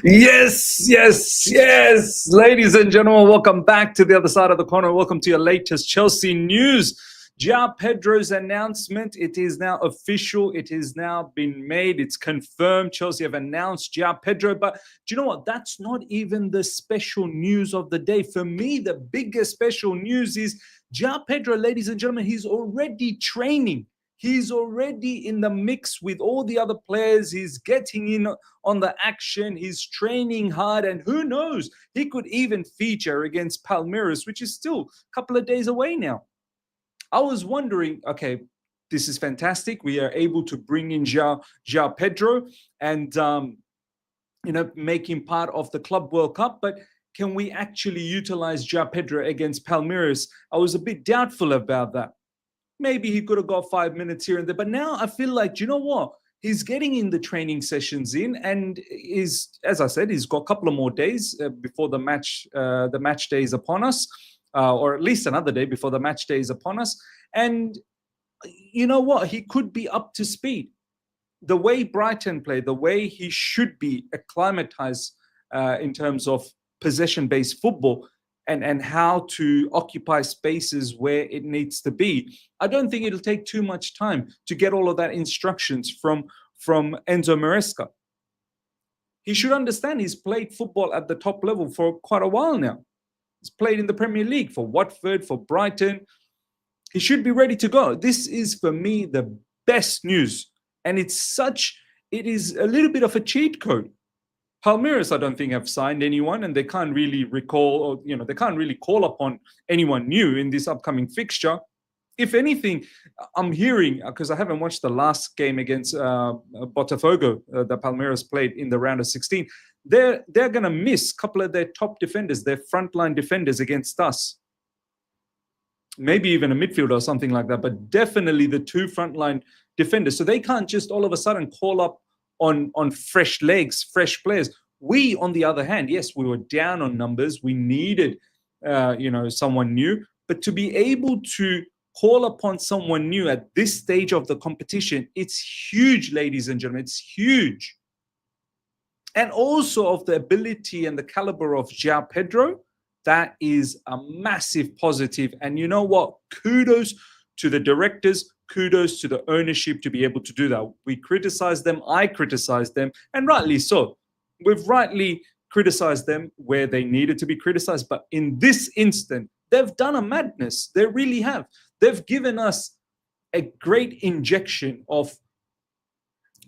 Yes. Ladies and gentlemen, welcome back to the other side of the corner. Welcome to your latest Chelsea news. Joao Pedro's announcement, it is now official. It has now been made. It's confirmed. Chelsea have announced Joao Pedro. But do you know what? That's not even the special news of the day. For me, the biggest special news is Joao Pedro, ladies and gentlemen, he's already training. He's already in the mix with all the other players. He's getting in on the action. He's training hard. And who knows, he could even feature against Palmeiras, which is still a couple of days away now. I was wondering, okay, this is fantastic. We are able to bring in Joao Pedro and, make him part of the Club World Cup. But can we actually utilize Joao Pedro against Palmeiras? I was a bit doubtful about that. Maybe he could have got 5 minutes here and there. But now I feel like, do you know what? He's getting in the training sessions in, and as I said, he's got a couple of more days before the match day is upon us. Or at least another day before the match day is upon us. And you know what? He could be up to speed. The way Brighton play, the way he should be acclimatized in terms of possession-based football and how to occupy spaces where it needs to be. I don't think it'll take too much time to get all of that instructions from Enzo Maresca. He should understand he's played football at the top level for quite a while now. He's played in the Premier League for Watford, for Brighton. He should be ready to go. This is, for me, the best news. And it is a little bit of a cheat code. Palmeiras, I don't think, have signed anyone, and they can't really recall, or, they can't really call upon anyone new in this upcoming fixture. If anything, I'm hearing, because I haven't watched the last game against Botafogo that Palmeiras played in the round of 16, they're going to miss a couple of their top defenders, their frontline defenders against us. Maybe even a midfielder or something like that, but definitely the two frontline defenders. So they can't just all of a sudden call up on fresh legs, fresh players. We, on the other hand, yes, we were down on numbers. We needed, someone new. But to be able to call upon someone new at this stage of the competition, it's huge, ladies and gentlemen. It's huge. And also of the ability and the caliber of Joao Pedro, that is a massive positive. And you know what? Kudos to the directors, kudos to the ownership to be able to do that. We criticize them, I criticize them, and rightly so. We've rightly criticized them where they needed to be criticized. But in this instant, they've done a madness. They really have. They've given us a great injection of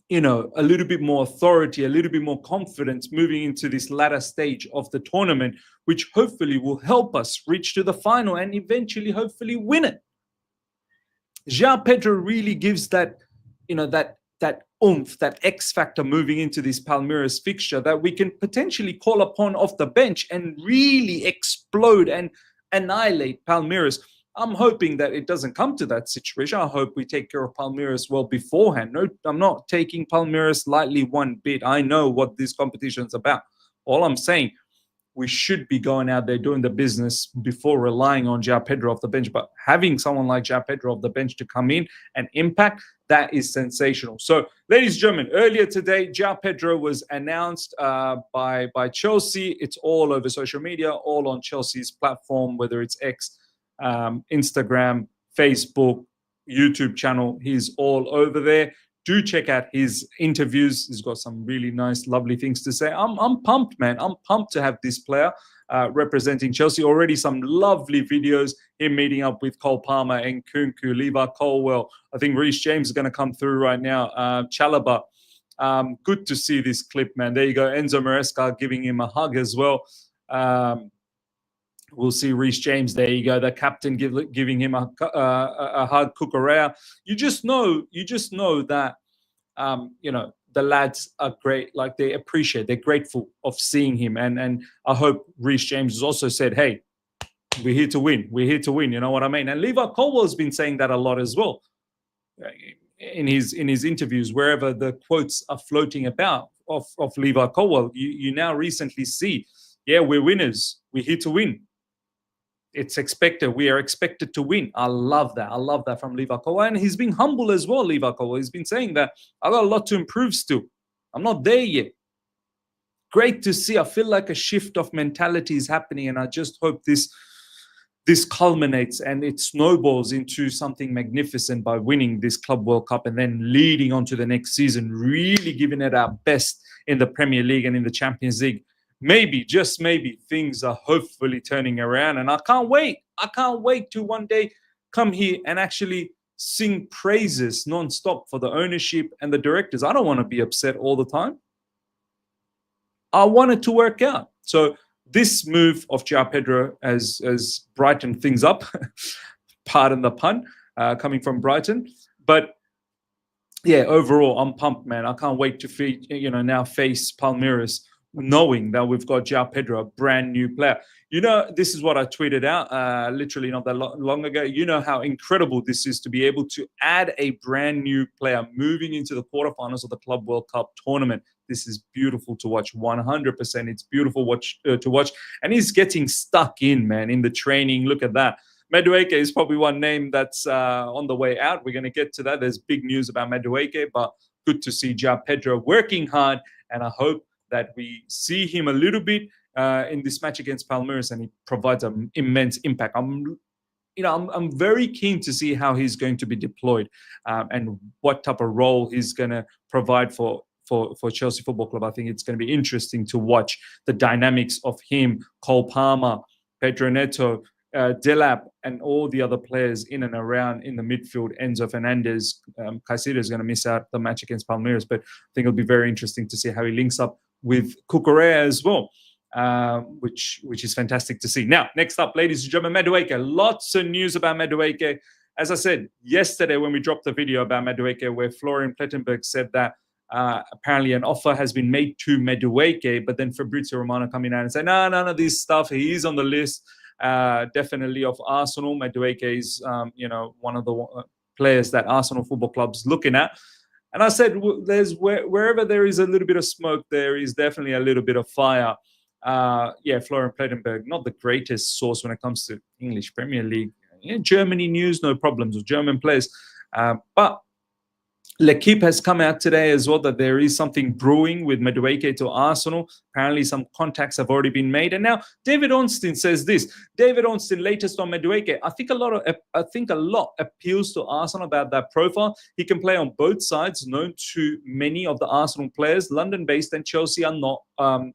a little bit more authority, a little bit more confidence moving into this latter stage of the tournament, which hopefully will help us reach to the final and eventually hopefully win it. Joao Pedro really gives that, that oomph, that X factor moving into this Palmeiras fixture that we can potentially call upon off the bench and really explode and annihilate Palmeiras. I'm hoping that it doesn't come to that situation. I hope we take care of Palmeiras well beforehand. No, I'm not taking Palmeiras lightly one bit. I know what this competition is about. All I'm saying, we should be going out there doing the business before relying on Joao Pedro off the bench. But having someone like Joao Pedro off the bench to come in and impact, that is sensational. So, ladies and gentlemen, earlier today, Joao Pedro was announced by Chelsea. It's all over social media, all on Chelsea's platform, whether it's X, Instagram, Facebook, YouTube channel. He's all over there. Do check out his interviews. He's got some really nice, lovely things to say. I'm pumped, man. I'm pumped to have this player representing Chelsea. Already some lovely videos, him meeting up with Cole Palmer and Kunku, Levi Colwell. I think Reece James is going to come through right now. Chalobah. Good to see this clip, man. There you go. Enzo Maresca giving him a hug as well. We'll see Reece James. There you go. The captain giving him a hug. Cucurella. You just know that the lads are great. Like, they appreciate. They're grateful of seeing him. And I hope Reece James has also said, "Hey, we're here to win. We're here to win." You know what I mean? And Levi Colwell's been saying that a lot as well in his interviews, wherever the quotes are floating about of Levi Colwell. You now recently see, yeah, we're winners. We're here to win. it's expected. We are expected to win. I love that. I love that from Lavia, and he's being humble as well. Lavia, he's been saying that I got a lot to improve still. I'm not there yet. Great to see. I feel like a shift of mentality is happening, and I just hope this culminates and it snowballs into something magnificent by winning this Club World Cup and then leading on to the next season, really giving it our best in the Premier League and in the Champions League. Maybe, just maybe, things are hopefully turning around, and I can't wait. I can't wait to one day come here and actually sing praises non-stop for the ownership and the directors. I don't want to be upset all the time. I want it to work out. So this move of Joao Pedro has brightened things up, pardon the pun, coming from Brighton. But yeah, overall, I'm pumped, man. I can't wait to now face Palmeiras, knowing that we've got Joao Pedro, a brand new player. This is what I tweeted out literally not that long ago. You know how incredible this is to be able to add a brand new player moving into the quarterfinals of the Club World Cup tournament. This is beautiful to watch, 100%. It's beautiful to watch. And he's getting stuck in, man, in the training. Look at that. Madueke is probably one name that's on the way out. We're going to get to that. There's big news about Madueke, but good to see Joao Pedro working hard. And I hope that we see him a little bit in this match against Palmeiras, and he provides an immense impact. I'm very keen to see how he's going to be deployed and what type of role he's going to provide for Chelsea Football Club. I think it's going to be interesting to watch the dynamics of him, Cole Palmer, Pedro Neto, Delap, and all the other players in and around in the midfield. Enzo Fernandez, Caicedo is going to miss out the match against Palmeiras, but I think it'll be very interesting to see how he links up with Cucurella as well, which is fantastic to see. Now, next up, ladies and gentlemen, Madueke. Lots of news about Madueke. As I said yesterday when we dropped the video about Madueke, where Florian Plettenberg said that apparently an offer has been made to Madueke, but then Fabrizio Romano coming out and saying, no, none of this stuff. He is on the list, definitely, of Arsenal. Madueke is, one of the players that Arsenal Football Club's looking at. And I said, wherever there is a little bit of smoke, there is definitely a little bit of fire. Florian Plettenberg, not the greatest source when it comes to English Premier League. Germany news, no problems with German players. But L'Equipe has come out today as well that there is something brewing with Madueke to Arsenal. Apparently some contacts have already been made. And now David Ornstein says this. David Ornstein, latest on Madueke. I think a lot appeals to Arsenal about that profile. He can play on both sides, known to many of the Arsenal players. London-based and Chelsea are not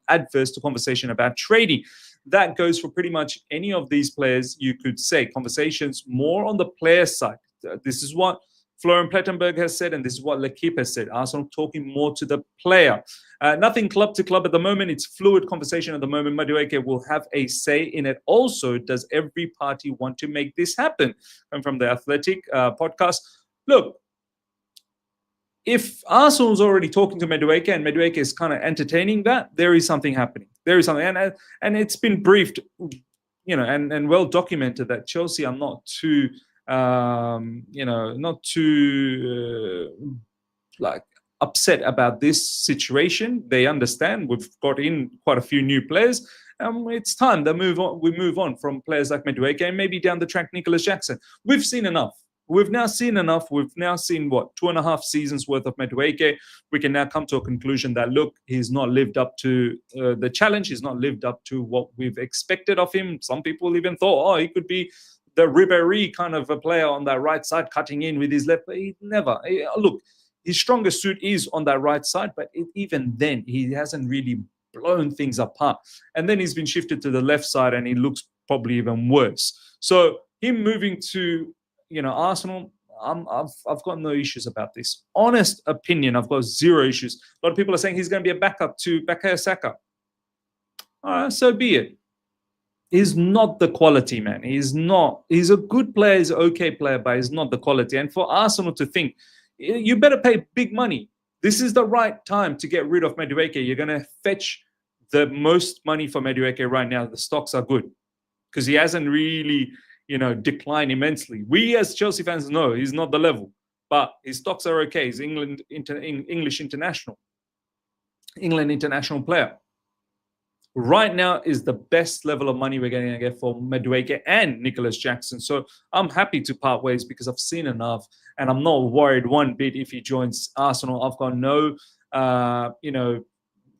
adverse to conversation about trading. That goes for pretty much any of these players, you could say. Conversations more on the player side. This is what Florian Plettenberg has said, and this is what L'Equipe has said. Arsenal talking more to the player. Nothing club to club at the moment. It's fluid conversation at the moment. Madueke will have a say in it. Also, does every party want to make this happen? And from the Athletic podcast, look, if Arsenal's already talking to Madueke and Madueke is kind of entertaining that, there is something happening. There is something, and it's been briefed, and well documented that Chelsea are not too. Not too upset about this situation. They understand we've got in quite a few new players. It's time that we move on from players like Madueke and maybe down the track Nicholas Jackson. We've seen enough. We've now seen enough. We've now seen 2.5 seasons worth of Madueke. We can now come to a conclusion that, look, he's not lived up to the challenge. He's not lived up to what we've expected of him. Some people even thought, he could be the Ribéry kind of a player on that right side, cutting in with his left. He never. Look, his strongest suit is on that right side, but even then, he hasn't really blown things apart. And then he's been shifted to the left side, and he looks probably even worse. So him moving to Arsenal, I've got no issues about this. Honest opinion, I've got zero issues. A lot of people are saying he's going to be a backup to Bukayo Saka. All right, so be it. He's not the quality, man. He's not. He's a good player. He's an okay player, but he's not the quality. And for Arsenal to think, you better pay big money. This is the right time to get rid of Madueke. You're going to fetch the most money for Madueke right now. The stocks are good because he hasn't really, declined immensely. We as Chelsea fans know he's not the level, but his stocks are okay. He's English international player. right now is the best level of money we're going to get for Madueke and Nicholas Jackson. So I'm happy to part ways because I've seen enough, and I'm not worried one bit if he joins Arsenal. I've got no,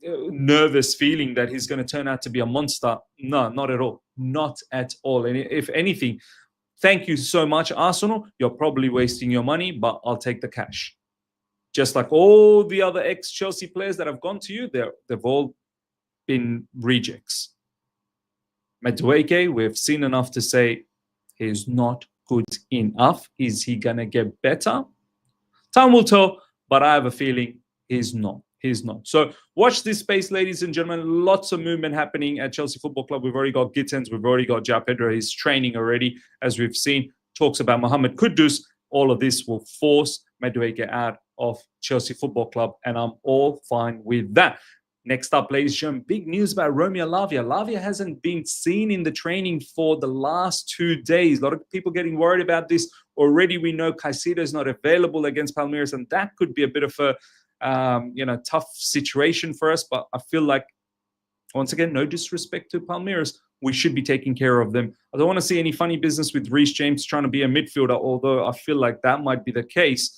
nervous feeling that he's going to turn out to be a monster. No, not at all. Not at all. And if anything, thank you so much, Arsenal. You're probably wasting your money, but I'll take the cash. Just like all the other ex-Chelsea players that have gone to you, they've all been rejects. Madueke, we've seen enough to say he's not good enough. Is he going to get better? Time will tell, but I have a feeling he's not. He's not. So watch this space, ladies and gentlemen. Lots of movement happening at Chelsea Football Club. We've already got Gittens. We've already got Joao Pedro. He's training already, as we've seen. Talks about Mohamed Kudus. All of this will force Madueke out of Chelsea Football Club, and I'm all fine with that. Next up, ladies and gentlemen, big news about Romeo Lavia. Lavia hasn't been seen in the training for the last 2 days. A lot of people getting worried about this. Already we know Caicedo is not available against Palmeiras, and that could be a bit of a tough situation for us. But I feel like, once again, no disrespect to Palmeiras, we should be taking care of them. I don't want to see any funny business with Reece James trying to be a midfielder, although I feel like that might be the case.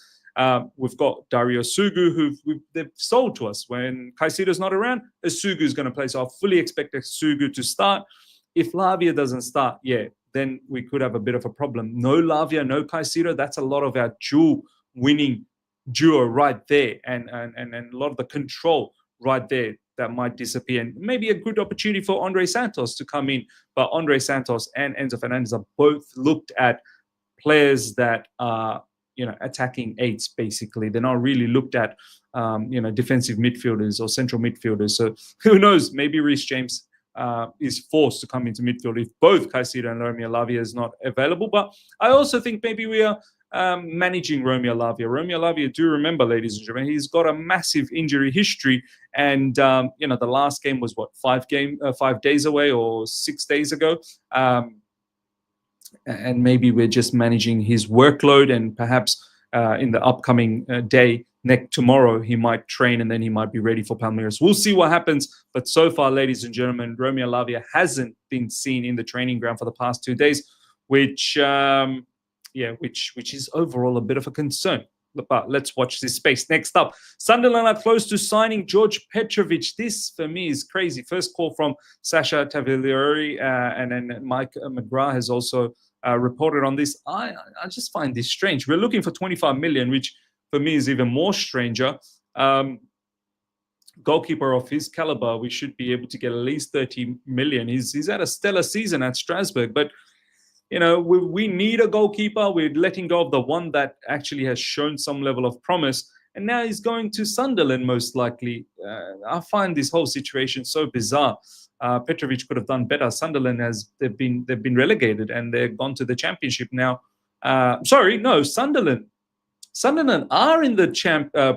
We've got Dario Sugu, who they've sold to us. When Caicedo's not around, Sugu is going to play. So I fully expect Sugu to start. If Lavia doesn't start, then we could have a bit of a problem. No Lavia, no Caicedo. That's a lot of our winning duo right there, and a lot of the control right there that might disappear. And maybe a good opportunity for Andre Santos to come in. But Andre Santos and Enzo Fernandez have both looked at players that are attacking eights, basically. They're not really looked at, defensive midfielders or central midfielders. So who knows? Maybe Reece James is forced to come into midfield if both Caicedo and Romeo Lavia is not available. But I also think maybe we are managing Romeo Lavia. Romeo Lavia, do remember, ladies and gentlemen, he's got a massive injury history. And, the last game was, 5 days away or 6 days ago. And maybe we're just managing his workload, and perhaps in the upcoming day, tomorrow, he might train and then he might be ready for Palmeiras. We'll see what happens. But so far, ladies and gentlemen, Romeo Lavia hasn't been seen in the training ground for the past 2 days, which is overall a bit of a concern. But let's watch this space. Next up, Sunderland are close to signing George Petrovic. This, for me, is crazy. First call from Sasha Tagliori, and then Mike McGrath has also reported on this. I just find this strange. We're looking for 25 million, which for me is even more stranger. Goalkeeper of his caliber, we should be able to get at least 30 million. He's had a stellar season at Strasbourg, but we need a goalkeeper. We're letting go of the one that actually has shown some level of promise, and now he's going to Sunderland most likely. I find this whole situation so bizarre. Petrovic could have done better. Sunderland they've been relegated and they've gone to the Championship now. Sunderland. Sunderland are in the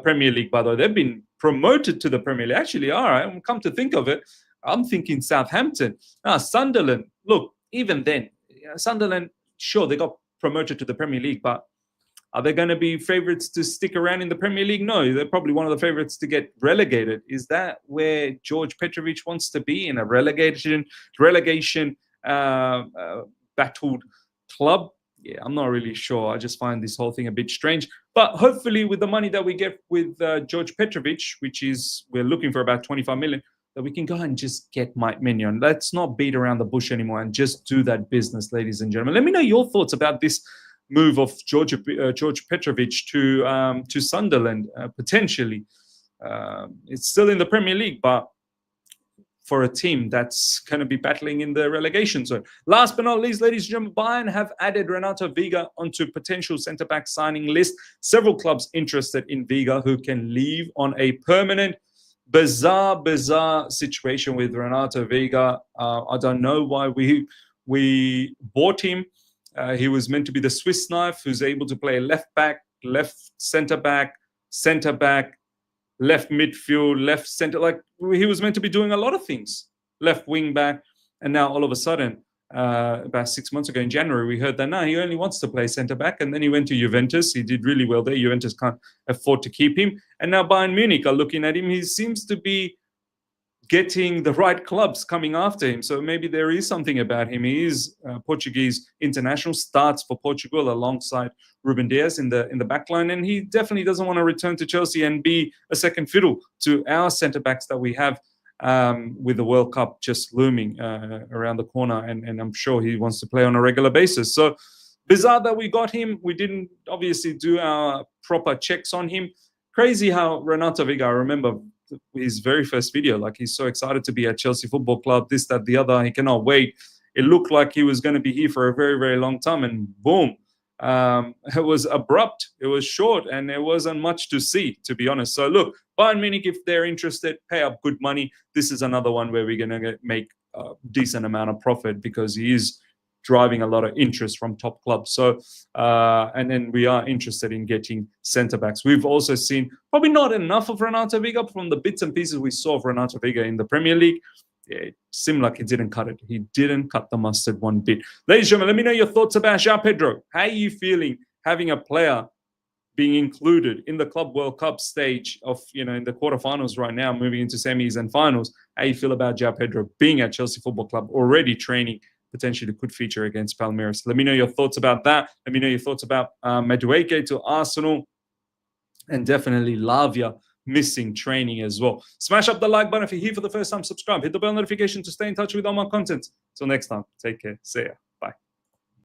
Premier League, by the way. They've been promoted to the Premier League. Actually, all right. Come to think of it, I'm thinking Southampton. Sunderland. Look, even then, Sunderland, sure, they got promoted to the Premier League, but are they going to be favourites to stick around in the Premier League? No, they're probably one of the favourites to get relegated. Is that where George Petrovic wants to be, in a relegation battled club? Yeah, I'm not really sure. I just find this whole thing a bit strange. But hopefully with the money that we get with George Petrovic, which is, we're looking for about 25 million, that we can go and just get Mike Mignon. Let's not beat around the bush anymore and just do that business, ladies and gentlemen. Let me know your thoughts about this move of George Petrovic to Sunderland, potentially. It's still in the Premier League, but for a team that's going to be battling in the relegation zone. Last but not least, ladies and gentlemen, Bayern have added Renato Vega onto potential centre-back signing list. Several clubs interested in Vega, who can leave on a permanent. Bizarre situation with Renato Vega. I don't know why we bought him. He was meant to be the Swiss knife who's able to play left back, left centre back, left midfield, left centre. Like, he was meant to be doing a lot of things. Left wing back, and now all of a sudden, about 6 months ago in January, we heard that now he only wants to play centre back, and then he went to Juventus. He did really well there. Juventus can't afford to keep him, and now Bayern Munich are looking at him. He seems to be getting the right clubs coming after him. So maybe there is something about him. He is Portuguese international, starts for Portugal alongside Ruben Dias in the back line, and he definitely doesn't want to return to Chelsea and be a second fiddle to our centre backs that we have, with the World Cup just looming around the corner, and I'm sure he wants to play on a regular basis. So bizarre that we got him. We didn't obviously do our proper checks on him. Crazy how Renato Viga, I remember his very first video, like he's so excited to be at Chelsea Football Club, this, that, the other. He cannot wait. It looked like he was going to be here for a very, very long time, and boom. It was abrupt, it was short, and there wasn't much to see, to be honest. So look, Bayern Munich, if they're interested, pay up good money. This is another one where we're going to make a decent amount of profit because he is driving a lot of interest from top clubs. So, and then we are interested in getting centre backs. We've also seen probably not enough of Renato Viga from the bits and pieces we saw of Renato Viga in the Premier League. It seemed like he didn't cut it. He didn't cut the mustard one bit. Ladies and gentlemen, let me know your thoughts about Joao Pedro. How are you feeling having a player being included in the Club World Cup stage of, in the quarterfinals right now, moving into semis and finals? How you feel about Joao Pedro being at Chelsea Football Club, already training, potentially could feature against Palmeiras? Let me know your thoughts about that. Let me know your thoughts about Madueke to Arsenal, and definitely Lavia missing training as well. Smash up the like button if you're here for the first time. Subscribe. Hit the bell notification to stay in touch with all my content. Till next time, take care. See ya.